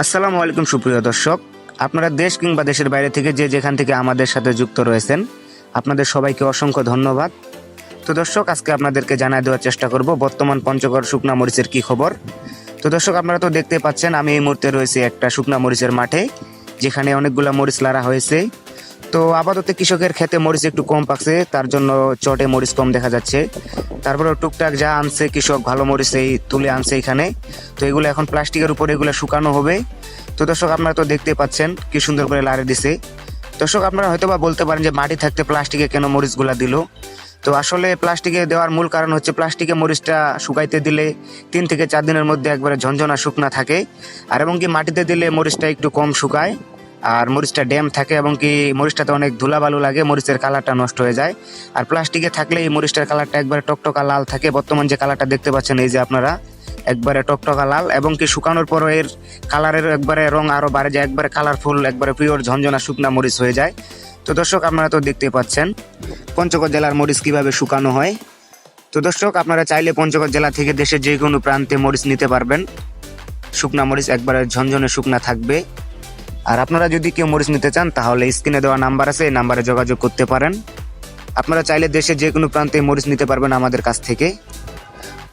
আসসালামু আলাইকুম সুপ্রিয় দর্শক, আপনারা দেশ কিংবা দেশের বাইরে থেকে যে যেখান থেকে আমাদের সাথে যুক্ত রয়েছেন আপনাদের সবাইকে অসংখ্য ধন্যবাদ। তো দর্শক, আজকে আপনাদেরকে জানাই দেওয়ার চেষ্টা করব বর্তমান পঞ্চগড় শুকনা মরিচের কি খবর। তো দর্শক, আপনারা তো দেখতে পাচ্ছেন আমি এই মুহূর্তে রয়েছি একটা শুকনা মরিচের মাঠে, যেখানে অনেকগুলো মরিচ লাড়া হয়েছে। তো আপাতত কৃষকের ক্ষেতে মরিচ একটু কম পাকছে, তার জন্য চটে মরিচ কম দেখা যাচ্ছে। তারপরে টুকটাক যা আনছে কৃষক ভালো মরিচ এই তুলে আনছে এখানে। তো এগুলো এখন প্লাস্টিকের উপরে এগুলো শুকানো হবে। তো দর্শক, আপনারা তো দেখতে পাচ্ছেন কি সুন্দর করে লাড়ে দিছে। দর্শক, আপনারা হয়তো বা বলতে পারেন যে মাটি থাকতে প্লাস্টিকে কেন মরিচগুলা দিল। তো আসলে প্লাস্টিকে দেওয়ার মূল কারণ হচ্ছে প্লাস্টিকে মরিচটা শুকাইতে দিলে 3 থেকে 4 দিনের মধ্যে একবারে ঝনঝনা শুকনা থাকে, আর এবং কি মাটিতে দিলে মরিচটা একটু কম শুকায় আর মরিচটা ড্যাম থাকে, এবং কি মরিচটাতে অনেক ধুলাবালু লাগে, মরিচের কালারটা নষ্ট হয়ে যায়। আর প্লাস্টিকে থাকলে এই মরিচটার কালারটা একবারে টকটকা লাল থাকে। বর্তমান যে কালারটা দেখতে পাচ্ছেন এই যে আপনারা, একবারে টকটকা লাল, এবং কি শুকানোর পর এর কালারের একবারে রং আরো বাড়ে যায়, একবারে কালারফুল, একবারে পিওর ঝনঝনা শুকনা মরিচ হয়ে যায়। তো দর্শক, আপনারা তো দেখতে পাচ্ছেন পঞ্চগড় জেলার মরিচ কিভাবে শুকানো হয়। তো দর্শক, আপনারা চাইলে পঞ্চগড় জেলা থেকে দেশের যে কোনো প্রান্তে মরিচ নিতে পারবেন। শুকনা মরিচ একবারে ঝনঝনে শুকনা থাকবে। আর আপনারা যদি কেউ মরিচ নিতে চান তাহলে স্ক্রিনে দেওয়া নাম্বার আছে, এই নাম্বারে যোগাযোগ করতে পারেন। আপনারা চাইলে দেশের যে কোনো প্রান্তে মরিচ নিতে পারবেন আমাদের কাছ থেকে।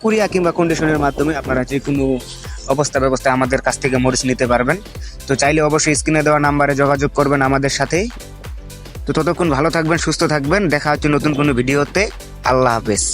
কুরিয়া কিংবা কন্ডিশনের মাধ্যমে আপনারা যে কোনো ব্যবস্থা আমাদের কাছ থেকে মরিচ নিতে পারবেন। তো চাইলে অবশ্যই স্ক্রিনে দেওয়া নাম্বারে যোগাযোগ করবেন আমাদের সাথে। তো ততক্ষণ ভালো থাকবেন, সুস্থ থাকবেন, দেখা হচ্ছে নতুন কোনো ভিডিওতে। আল্লাহ হাফেজ।